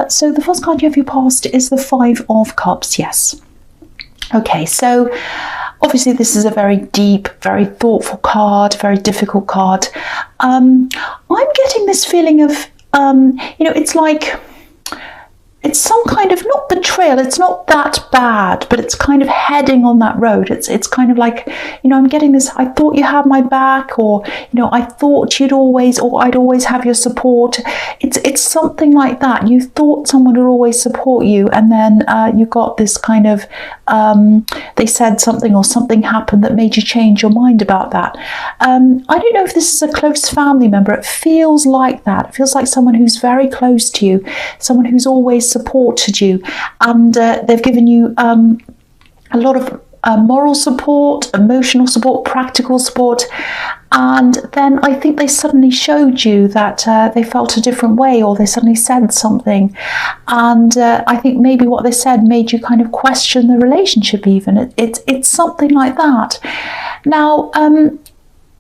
So the first card you have your past is the Five of Cups, yes. Okay, so obviously this is a very deep, very thoughtful card, very difficult card. I'm getting this feeling of, it's like, it's some kind of, not betrayal, it's not that bad, but it's kind of heading on that road. It's kind of like, I'm getting this, I thought you had my back, or, I thought I'd always have your support. It's something like that. You thought someone would always support you, and then you got this kind of, they said something or something happened that made you change your mind about that. I don't know if this is a close family member. It feels like that. It feels like someone who's very close to you, someone who's always supported you, and they've given you a lot of moral support, emotional support, practical support, and then I think they suddenly showed you that they felt a different way, or they suddenly said something, and I think maybe what they said made you kind of question the relationship even. It's something like that. Now,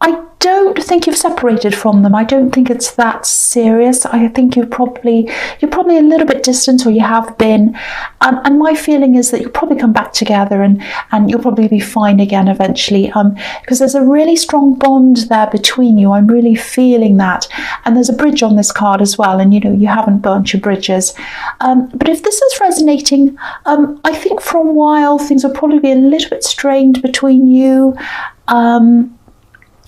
I don't think you've separated from them. I don't think it's that serious. I think you're probably a little bit distant, or you have been. And my feeling is that you'll probably come back together, and you'll probably be fine again eventually. Because there's a really strong bond there between you. I'm really feeling that. And there's a bridge on this card as well. And you haven't burnt your bridges. But if this is resonating, I think for a while things will probably be a little bit strained between you.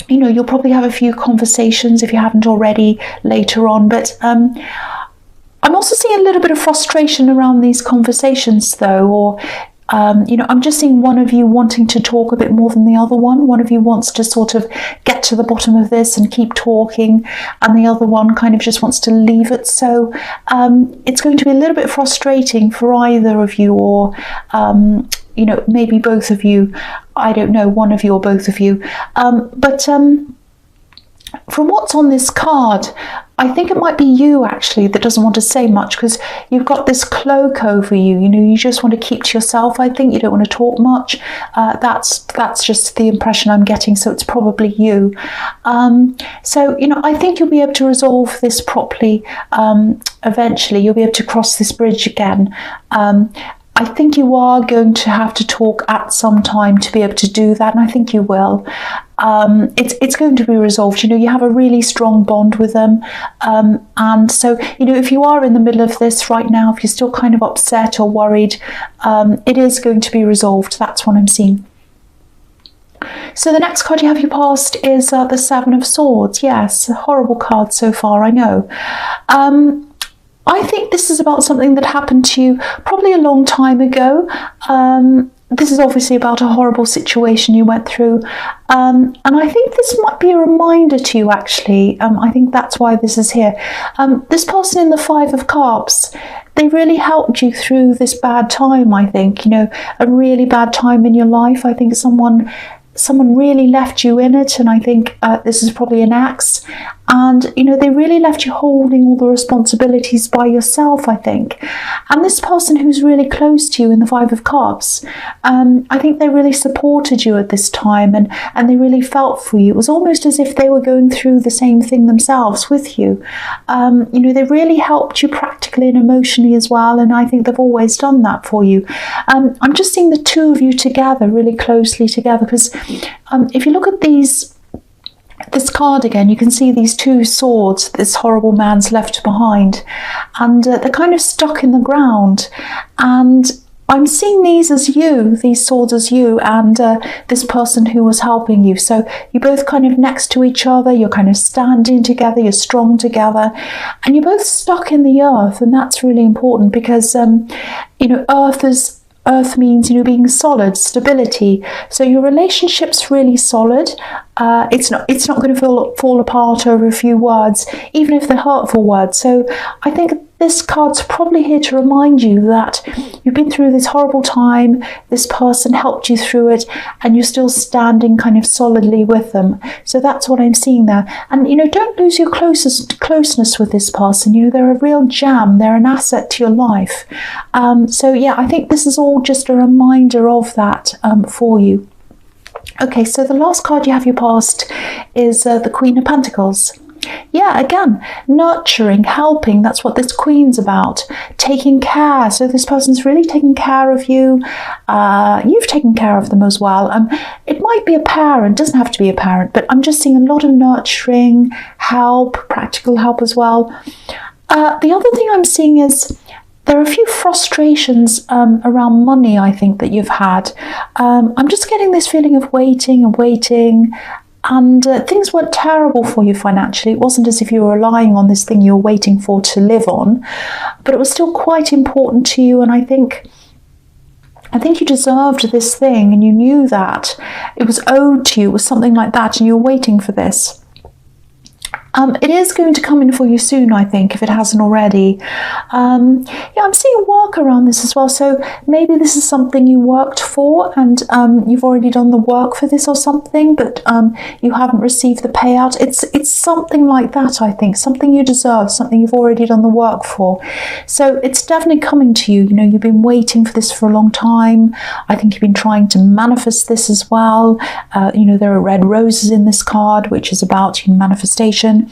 You'll probably have a few conversations if you haven't already later on, but I'm also seeing a little bit of frustration around these conversations though, or I'm just seeing one of you wanting to talk a bit more than the other one. One of you wants to sort of get to the bottom of this and keep talking, and the other one kind of just wants to leave it. So it's going to be a little bit frustrating for either of you, or maybe both of you. I don't know, one of you or both of you. But from what's on this card, I think it might be you actually that doesn't want to say much, because you've got this cloak over you. You just want to keep to yourself. I think you don't want to talk much. That's just the impression I'm getting. So it's probably you. So I think you'll be able to resolve this properly. Eventually, you'll be able to cross this bridge again. I think you are going to have to talk at some time to be able to do that, and I think you will. It's going to be resolved. You have a really strong bond with them, and so if you are in the middle of this right now, if you're still kind of upset or worried, it is going to be resolved. That's what I'm seeing. So the next card you have your past is the Seven of Swords. Yes, a horrible card so far, I know. I think this is about something that happened to you probably a long time ago. This is obviously about a horrible situation you went through. And I think this might be a reminder to you, actually. I think that's why this is here. This person in the Five of Cups, they really helped you through this bad time, I think. A really bad time in your life. I think someone really left you in it, and I think this is probably an ex, and they really left you holding all the responsibilities by yourself, I think. And this person who's really close to you in the Five of Cups, I think they really supported you at this time, and they really felt for you. It was almost as if they were going through the same thing themselves with you. They really helped you practically and emotionally as well, and I think they've always done that for you. I'm just seeing the two of you together, really closely together, because if you look at this card again, you can see these two swords this horrible man's left behind, and they're kind of stuck in the ground, and I'm seeing these swords as you, and this person who was helping you. So you're both kind of next to each other, you're kind of standing together, you're strong together, and you're both stuck in the earth, and that's really important because Earth means, being solid, stability. So your relationship's really solid. It's not going to fall apart over a few words, even if they're hurtful words. So I think this card's probably here to remind you that you've been through this horrible time, this person helped you through it, and you're still standing kind of solidly with them. So that's what I'm seeing there. And, don't lose your closeness with this person. They're a real gem. They're an asset to your life. So, yeah, I think this is all just a reminder of that for you. Okay, so the last card you have your past is the Queen of Pentacles. Yeah, again, nurturing, helping, that's what this Queen's about. taking care. So this person's really taking care of you. You've taken care of them as well. It might be a parent, doesn't have to be a parent, but I'm just seeing a lot of nurturing, help, practical help as well. The other thing I'm seeing is there are a few frustrations around money, I think, that you've had. I'm just getting this feeling of waiting and waiting, and things weren't terrible for you financially. It wasn't as if you were relying on this thing you were waiting for to live on, but it was still quite important to you, and I think you deserved this thing, and you knew that. It was owed to you, it was something like that, and you were waiting for this. It is going to come in for you soon, I think, if it hasn't already. I'm seeing work around this as well. So maybe this is something you worked for and you've already done the work for this or something, but you haven't received the payout. It's something like that, I think. Something you deserve, something you've already done the work for. So it's definitely coming to you. You know, you've been waiting for this for a long time. I think you've been trying to manifest this as well. There are red roses in this card, which is about manifestation.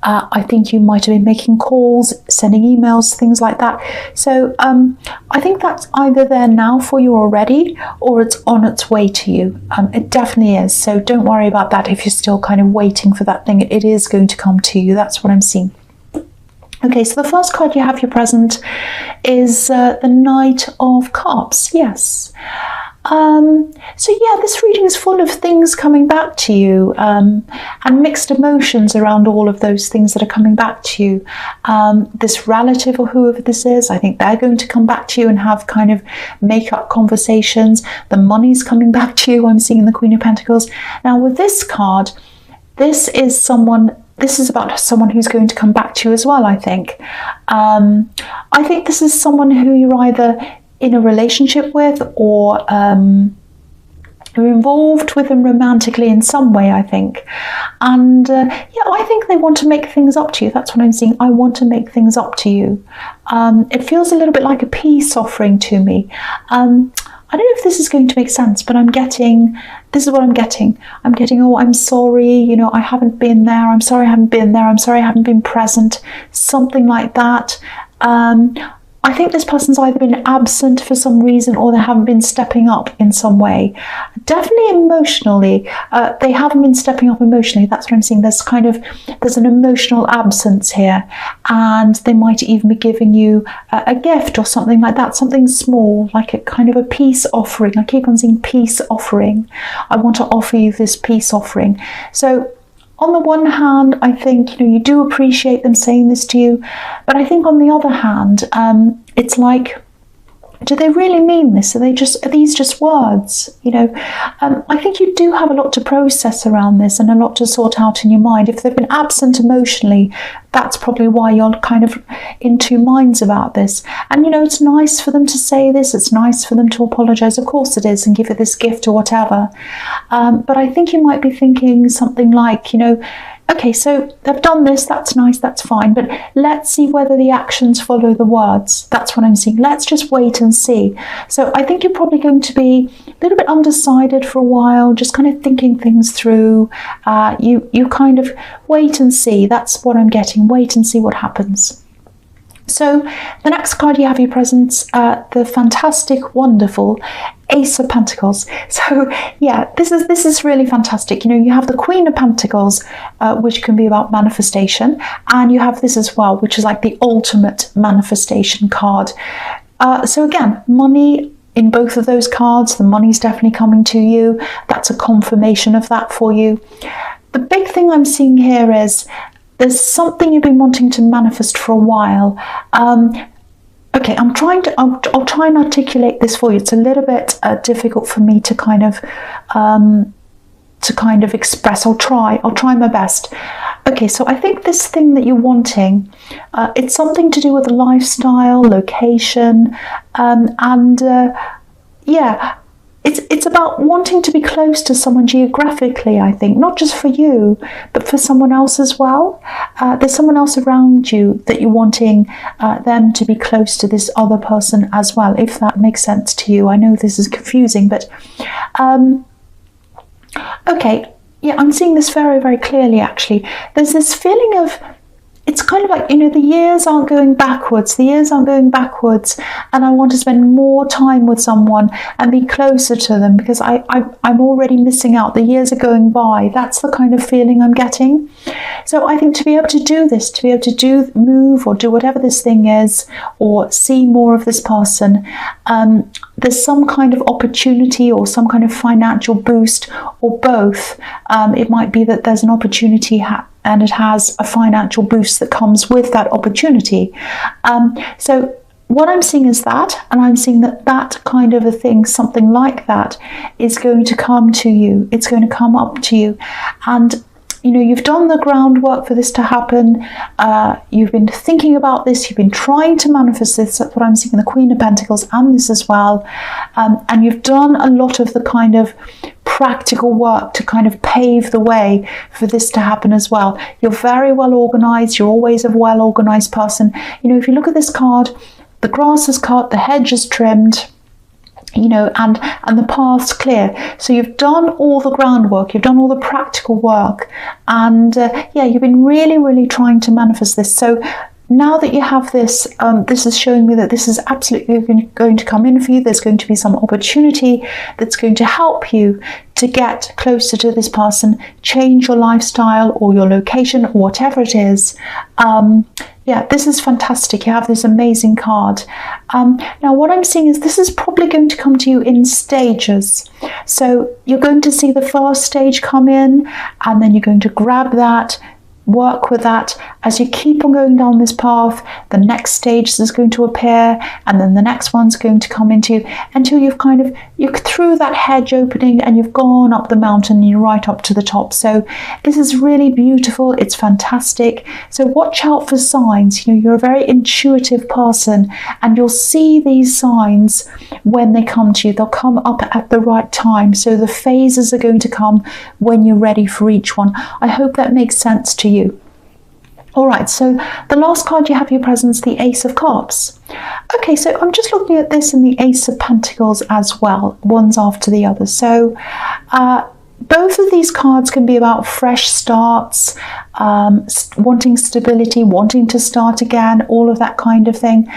I think you might have been making calls, sending emails, things like that. So I think that's either there now for you already, or it's on its way to you. It definitely is. So don't worry about that if you're still kind of waiting for that thing. It is going to come to you. That's what I'm seeing. Okay, so the first card you have your present is the Knight of Cups. Yes. So yeah, this reading is full of things coming back to you, and mixed emotions around all of those things that are coming back to you. This relative or whoever this is, I think they're going to come back to you and have kind of make-up conversations. The money's coming back to you. I'm seeing the Queen of Pentacles. Now with this card, this is about someone who's going to come back to you as well, I think. I think this is someone who you're either in a relationship with, or you're involved with them romantically in some way, I think. And I think they want to make things up to you. That's what I'm seeing. I want to make things up to you. It feels a little bit like a peace offering to me. I don't know if this is going to make sense, but this is what I'm getting. I'm getting, oh, I'm sorry, I haven't been there. I'm sorry I haven't been there. I'm sorry I haven't been present. Something like that. I think this person's either been absent for some reason, or they haven't been stepping up in some way. Definitely emotionally, they haven't been stepping up emotionally. That's what I'm seeing. There's an emotional absence here, and they might even be giving you a gift or something like that, something small, like a kind of a peace offering. I keep on seeing peace offering. I want to offer you this peace offering. So on the one hand, I think you do appreciate them saying this to you, but I think on the other hand, it's like, do they really mean this? Are these just words? I think you do have a lot to process around this and a lot to sort out in your mind. If they've been absent emotionally, that's probably why you're kind of in two minds about this. And it's nice for them to say this. It's nice for them to apologize. Of course it is, and give it this gift or whatever. But I think you might be thinking something like, okay, so they've done this, that's nice, that's fine, but let's see whether the actions follow the words. That's what I'm seeing. Let's just wait and see. So I think you're probably going to be a little bit undecided for a while, just kind of thinking things through. You kind of wait and see. That's what I'm getting. Wait and see what happens. So the next card you have your presents, the fantastic, wonderful Ace of Pentacles. So yeah, this is really fantastic. You have the Queen of Pentacles, which can be about manifestation, and you have this as well, which is like the ultimate manifestation card. So again, money in both of those cards. The money's definitely coming to you. That's a confirmation of that for you. The big thing I'm seeing here is there's something you've been wanting to manifest for a while. Okay, I'll try and articulate this for you. It's a little bit difficult for me to kind of express. I'll try my best. Okay, so I think this thing that you're wanting, it's something to do with a lifestyle, location, yeah. It's about wanting to be close to someone geographically, I think, not just for you, but for someone else as well. There's someone else around you that you're wanting them to be close to this other person as well, if that makes sense to you. I know this is confusing, but okay, yeah, I'm seeing this very, very clearly, actually. There's this feeling of, it's kind of like, you know, the years aren't going backwards. The years aren't going backwards. And I want to spend more time with someone and be closer to them because I'm already missing out. The years are going by. That's the kind of feeling I'm getting. So I think to be able to do this, to be able to move or do whatever this thing is, or see more of this person, there's some kind of opportunity or some kind of financial boost, or both. It might be that there's an opportunity and it has a financial boost that comes with that opportunity. So what I'm seeing is that, and I'm seeing that kind of a thing, something like that, is going to come to you. It's going to come up to you. And you know, you've done the groundwork for this to happen. You've been thinking about this. You've been trying to manifest this. That's what I'm seeing in the Queen of Pentacles and this as well. And you've done a lot of the kind of practical work to kind of pave the way for this to happen as well. You're very well organized. You're always a well organized person. You know, if you look at this card, the grass is cut, the hedge is trimmed, you know, and the path's clear. So you've done all the groundwork, you've done all the practical work, and yeah, you've been really trying to manifest this. So now that you have this, this is showing me that this is absolutely going to come in for you. There's going to be some opportunity that's going to help you to get closer to this person, change your lifestyle or your location or whatever it is. Yeah, this is fantastic. You have this amazing card. Now, what I'm seeing is this is probably going to come to you in stages. So you're going to see the first stage come in, and then you're going to grab that, work with that. As you keep on going down this path, the next stage is going to appear, and then the next one's going to come into you, until you're through that hedge opening and you've gone up the mountain and you're right up to the top. So this is really beautiful. It's fantastic. So watch out for signs. You know, you're a very intuitive person, and you'll see these signs when they come to you. They'll come up at the right time. So the phases are going to come when you're ready for each one. I hope that makes sense to you. All right, so the last card you have for your presence, the Ace of Cups. Okay, so I'm just looking at this in the Ace of Pentacles as well, one's after the other. So both of these cards can be about fresh starts, wanting stability, wanting to start again, all of that kind of thing.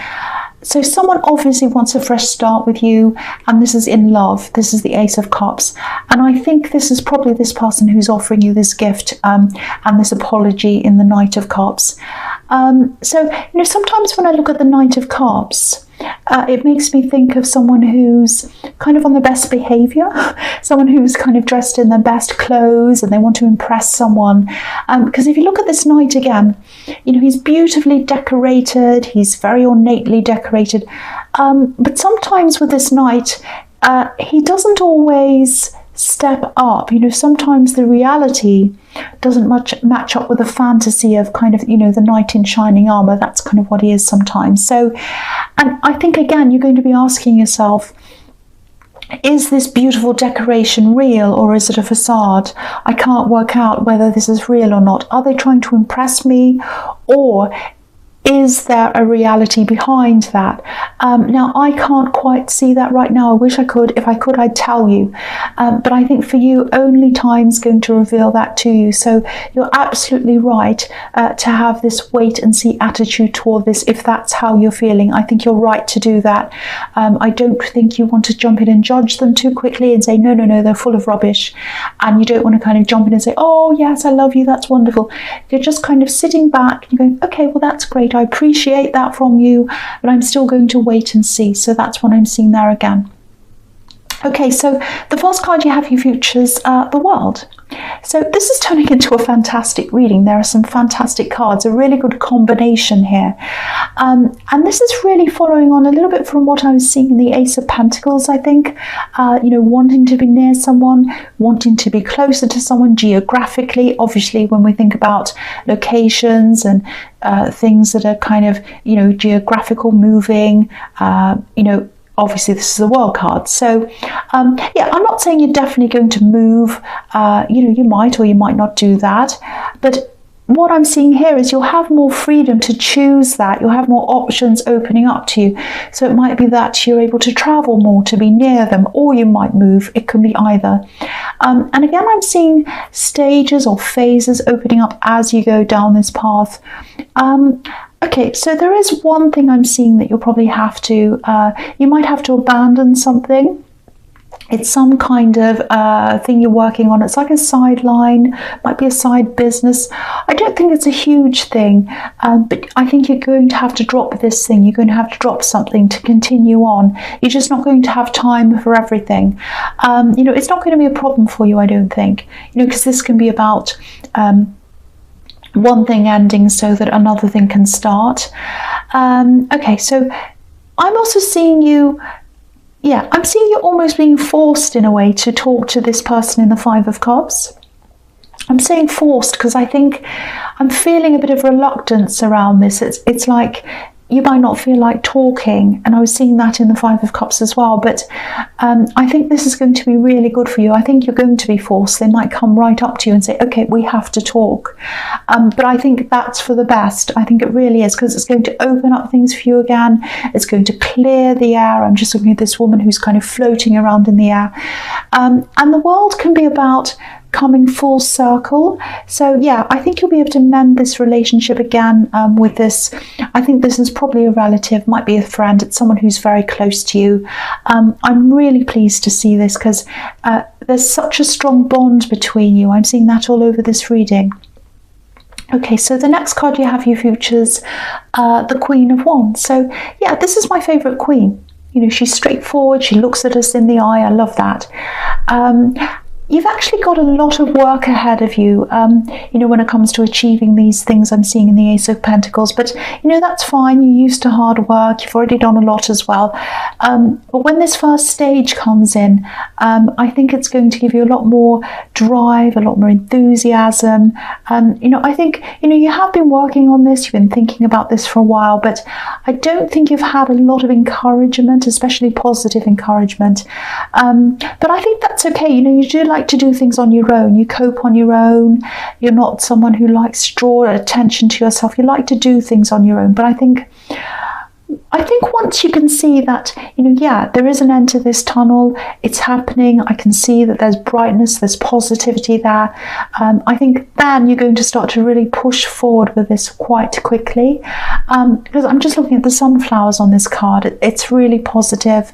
So someone obviously wants a fresh start with you, and this is in love. This is the Ace of Cups. And I think this is probably this person who's offering you this gift and this apology in the Knight of Cups. So, you know, sometimes when I look at the Knight of Cups, it makes me think of someone who's kind of on the best behavior, someone who's kind of dressed in their best clothes and they want to impress someone. Because if you look at this knight again, you know, he's beautifully decorated, he's very ornately decorated. But sometimes with this knight, he doesn't always step up. You know, sometimes the reality doesn't match up with the fantasy of kind of, you know, the knight in shining armor. That's kind of what he is sometimes. So, and I think again, you're going to be asking yourself, is this beautiful decoration real, or is it a facade? I can't work out whether this is real or not. Are they trying to impress me, or is there a reality behind that? Now, I can't quite see that right now. I wish I could. If I could, I'd tell you. But I think for you, only time's going to reveal that to you. So you're absolutely right to have this wait and see attitude toward this, if that's how you're feeling. I think you're right to do that. I don't think you want to jump in and judge them too quickly and say, no, they're full of rubbish. And you don't want to kind of jump in and say, oh, yes, I love you, that's wonderful. You're just kind of sitting back and going, okay, well, that's great. I appreciate that from you, but I'm still going to wait and see. So that's what I'm seeing there again. Okay, so the first card you have, your futures, the World. So this is turning into a fantastic reading. There are some fantastic cards, a really good combination here. And this is really following on a little bit from what I was seeing in the Ace of Pentacles, I think. You know, wanting to be near someone, wanting to be closer to someone geographically. Obviously, when we think about locations and things that are kind of, you know, geographical, moving, you know, obviously this is a World card. So yeah, I'm not saying you're definitely going to move. You know, you might or you might not do that, but what I'm seeing here is you'll have more freedom to choose that. You'll have more options opening up to you. So it might be that you're able to travel more, to be near them, or you might move. It can be either. And again, I'm seeing stages or phases opening up as you go down this path. Okay, so there is one thing I'm seeing that you'll probably have to, you might have to abandon something. It's some kind of thing you're working on. It's like a sideline, might be a side business. I don't think it's a huge thing, but I think you're going to have to drop this thing. You're going to have to drop something to continue on. You're just not going to have time for everything. You know, it's not going to be a problem for you, I don't think. You know, because this can be about one thing ending so that another thing can start. Okay, so I'm also seeing you. Yeah, I'm seeing you almost being forced in a way to talk to this person in the Five of Cups. I'm saying forced because I think I'm feeling a bit of reluctance around this. It's like you might not feel like talking, and I was seeing that in the Five of Cups as well, but I think this is going to be really good for you. I think you're going to be forced. They might come right up to you and say, okay, we have to talk. But I think that's for the best. I think it really is, because it's going to open up things for you again. It's going to clear the air. I'm just looking at this woman who's kind of floating around in the air. And the world can be about coming full circle. So yeah, I think you'll be able to mend this relationship again with this. I think this is probably a relative, might be a friend. It's someone who's very close to you. I'm really pleased to see this because there's such a strong bond between you. I'm seeing that all over this reading. Okay, so the next card you have, you features the Queen of Wands. So yeah, this is my favourite queen. You know, she's straightforward. She looks at us in the eye. I love that. You've actually got a lot of work ahead of you, you know, when it comes to achieving these things I'm seeing in the Ace of Pentacles. But, you know, that's fine. You're used to hard work. You've already done a lot as well. But when this first stage comes in, I think it's going to give you a lot more drive, a lot more enthusiasm. You know, I think, you know, you have been working on this. You've been thinking about this for a while, but I don't think you've had a lot of encouragement, especially positive encouragement. But I think that's okay. You know, you do like to do things on your own. You cope on your own. You're not someone who likes to draw attention to yourself. You like to do things on your own. But I think once you can see that, you know, yeah, there is an end to this tunnel. It's happening. I can see that there's brightness, there's positivity there. I think then you're going to start to really push forward with this quite quickly. Because I'm just looking at the sunflowers on this card. It's really positive.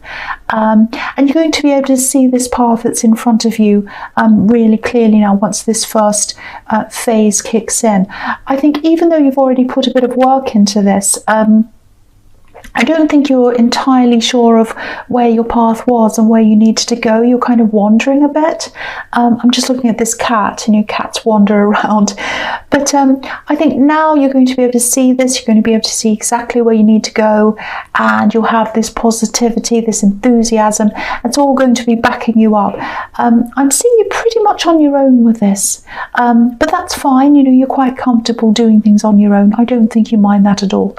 And you're going to be able to see this path that's in front of you really clearly now once this first phase kicks in. I think even though you've already put a bit of work into this, I don't think you're entirely sure of where your path was and where you needed to go. You're kind of wandering a bit. I'm just looking at this cat, and your cats wander around. But I think now you're going to be able to see this. You're going to be able to see exactly where you need to go, and you'll have this positivity, this enthusiasm. It's all going to be backing you up. I'm seeing you pretty much on your own with this, but that's fine. You know, you're quite comfortable doing things on your own. I don't think you mind that at all.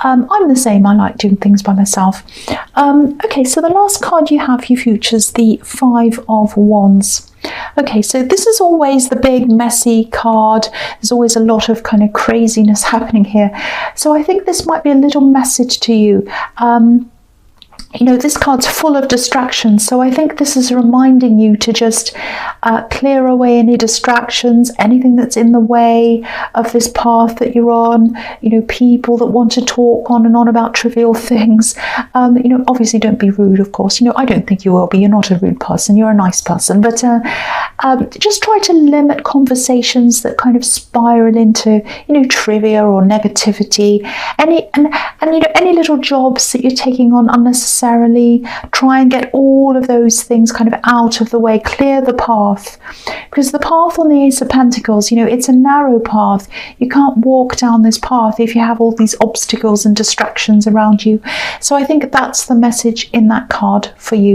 I'm the same. I like doing things by myself. Okay, so the last card you have, you features the Five of Wands. Okay, so this is always the big messy card. There's always a lot of kind of craziness happening here. So I think this might be a little message to you. You know, this card's full of distractions, so I think this is reminding you to just clear away any distractions, anything that's in the way of this path that you're on, you know, people that want to talk on and on about trivial things. You know, obviously don't be rude, of course. You know, I don't think you will be. You're not a rude person. You're a nice person. But just try to limit conversations that kind of spiral into, you know, trivia or negativity. And you know, any little jobs that you're taking on unnecessarily, try and get all of those things kind of out of the way, clear the path, because the path on the Ace of Pentacles, you know, it's a narrow path. You can't walk down this path if you have all these obstacles and distractions around you. So I think that's the message in that card for you.